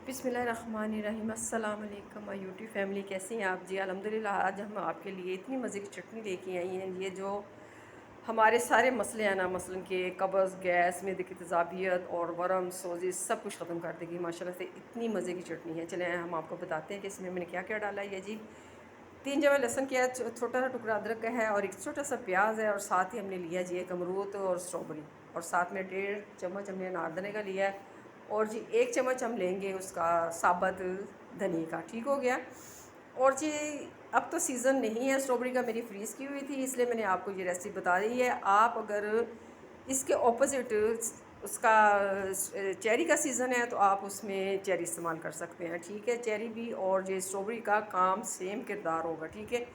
बिस्मिल्लाहिर्रहमानिर्रहीम। अस्सलाम वालेकुम माय यूट्यूब फैमिली, कैसी हैं आप जी? अल्हम्दुलिल्लाह। आज हम आपके लिए इतनी मज़े की चटनी लेके आई हैं। ये जो हमारे सारे मसले हैं ना, मसलन के कब्ज़, गैस, मैदे की तेज़ाबियत और वरम, सोजिश सब कुछ ख़त्म कर देगी माशाल्लाह से। इतनी मज़े की चटनी है। चलें हम आपको बताते हैं कि इसमें मैंने क्या क्या डाला है। ये जी 3 जवा लहसुन किया, छोटा सा टुकड़ा अदरक का है और एक छोटा सा प्याज है, और साथ ही हमने लिया जी एक अमरूद और स्ट्रॉबेरी, और साथ में 1.5 चम्मच हमने अनारदाने का लिया है, और जी 1 चम्मच हम लेंगे उसका साबुत धनिया का। ठीक हो गया। और जी अब तो सीज़न नहीं है स्ट्रॉबेरी का, मेरी फ्रीज़ की हुई थी, इसलिए मैंने आपको ये रेसिपी बता दी है। आप अगर इसके ऑपोजिट उसका चेरी का सीज़न है तो आप उसमें चेरी इस्तेमाल कर सकते हैं। ठीक है, चेरी भी और जो स्ट्रॉबेरी का काम सेम किरदार होगा। ठीक है,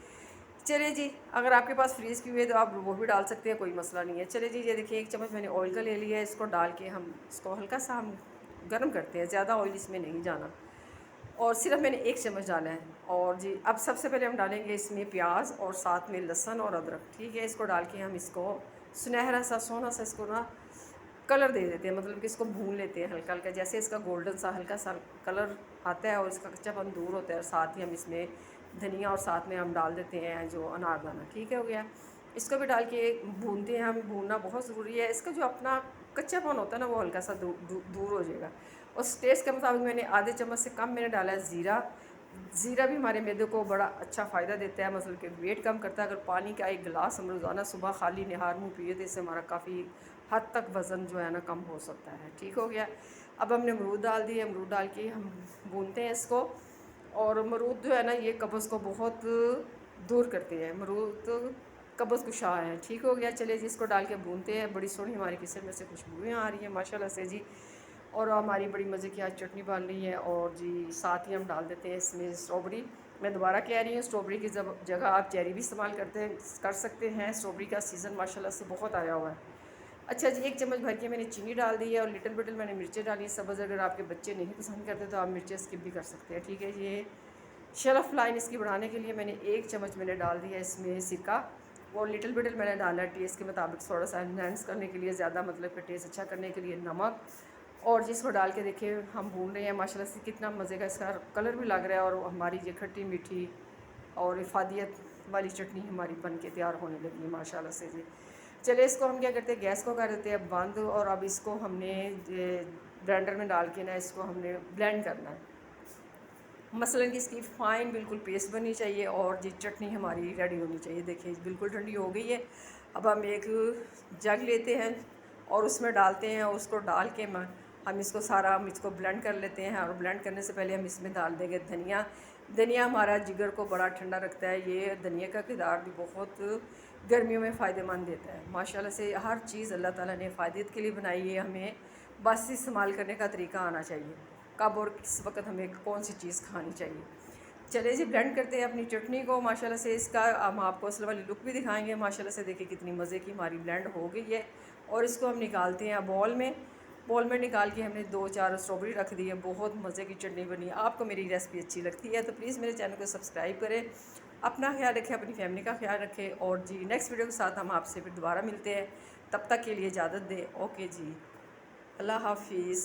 चलिए जी, अगर आपके पास फ्रीज़ की हुई है तो आप वो भी डाल सकते हैं, कोई मसला नहीं है। चलिए जी, ये देखिए 1 चम्मच मैंने ऑयल का ले लिया है। इसको डाल के हम इसको हल्का सा हम गर्म करते हैं, ज़्यादा ऑयल इसमें नहीं जाना, और सिर्फ मैंने 1 चम्मच डाला है। और जी अब सबसे पहले हम डालेंगे इसमें प्याज और साथ में लहसुन और अदरक। ठीक है, इसको डाल के हम इसको सुनहरा सा सोना सा इसको ना कलर दे देते हैं, मतलब कि इसको भून लेते हैं हल्का हल्का, जैसे इसका गोल्डन सा हल्का सा कलर आता है और इसका कच्चापन दूर होता है। और साथ ही हम इसमें धनिया और साथ में हम डाल देते हैं जो अनारदाना। ठीक है, हो गया। इसको भी डाल के भूनते हैं हम। भूनना बहुत ज़रूरी है, इसका जो अपना कच्चापन होता है ना वो हल्का सा दूर हो जाएगा। उस टेस्ट के मुताबिक मैंने आधे चम्मच से कम मैंने डाला है ज़ीरा। ज़ीरा भी हमारे मैदे को बड़ा अच्छा फ़ायदा देता है, मतलब कि वेट कम करता है। अगर पानी का 1 गिलास हम रोज़ाना सुबह खाली निहार मुँह पिए तो इससे हमारा काफ़ी हद तक वज़न जो है ना कम हो सकता है। ठीक हो गया। अब हमने अमरूद डाल दिए, अमरूद डाल के हम भूनते हैं इसको। और अमरूद जो है ना ये कब्ज़ को बहुत दूर करते हैं, अमरूद कब्ज़ कुशा है। ठीक हो गया। चलिए जी, इसको डाल के भूनते हैं। बड़ी सोहनी हमारी किचन में से खुशबुएँ आ रही हैं माशाल्लाह से जी, और हमारी बड़ी मज़े की आज चटनी बन रही है। और जी साथ ही हम डाल देते हैं इसमें स्ट्रॉबेरी। मैं दोबारा कह रही हूँ, स्ट्रॉबेरी की जगह आप चेरी भी इस्तेमाल कर सकते हैं। स्ट्रॉबेरी का सीज़न माशाल्लाह से बहुत आया हुआ है। अच्छा जी, 1 चम्मच भर के मैंने चीनी डाल दी है, और लिटिल बिटिल मैंने मिर्चें डाली सब्ज़। अगर आपके बच्चे नहीं पसंद करते तो आप मिर्चें स्किप भी कर सकते हैं। ठीक है, ये शेल्फ़ लाइन इसकी बढ़ाने के लिए मैंने 1 चम्मच मैंने डाल दिया इसमें सिरका, और लिटिल बिटिल मैंने डाला है टेस्ट के मुताबिक, थोड़ा सा एनहांस करने के लिए, ज़्यादा मतलब कि टेस्ट अच्छा करने के लिए नमक। और जिसको डाल के देखिए हम भून रहे हैं माशाल्लाह से, कितना मज़े का इसका कलर भी लग रहा है, और हमारी ये खट्टी मीठी और इफ़ादियत वाली चटनी हमारी बन के तैयार होने लगी है माशाल्लाह से जी। चलिए इसको हम क्या करते हैं, गैस को कर देते हैं बंद, और अब इसको हमने ब्लेंडर में डाल के ना इसको हमने ब्लेंड करना है। मसलन कि इसकी फ़ाइन बिल्कुल पेस्ट बननी चाहिए, और जी चटनी हमारी रेडी होनी चाहिए। देखिए बिल्कुल ठंडी हो गई है। अब हम एक जग लेते हैं और उसमें डालते हैं, और उसको डाल के हम इसको सारा हम इसको ब्लेंड कर लेते हैं। और ब्लेंड करने से पहले हम इसमें डाल देंगे धनिया। धनिया हमारा जिगर को बड़ा ठंडा रखता है। ये धनिया का किरदार भी बहुत गर्मियों में फ़ायदेमंद देता है माशाल्लाह से। हर चीज़ अल्लाह ताला ने फ़ायदे के लिए बनाई है, हमें बस इस्तेमाल करने का तरीका आना चाहिए, कब और किस वक्त हमें कौन सी चीज़ खानी चाहिए। चलिए जी, ब्लेंड करते हैं अपनी चटनी को माशाल्लाह से। इसका हम आपको असल वाली लुक भी दिखाएंगे माशाल्लाह से। देखिए कितनी मज़े की हमारी ब्लेंड हो गई है। और इसको हम निकालते हैं बॉल में। बॉल में निकाल के हमने 2-4 स्ट्रॉबेरी रख दी है। बहुत मज़े की चटनी बनी। आपको मेरी रेसिपी अच्छी लगती है तो प्लीज़ मेरे चैनल को सब्सक्राइब करें। अपना ख्याल रखें, अपनी फैमिली का ख्याल रखें, और जी नेक्स्ट वीडियो के साथ हम आपसे फिर दोबारा मिलते हैं। तब तक के लिए इजाज़त दें। ओके जी, अल्लाह हाफिज़।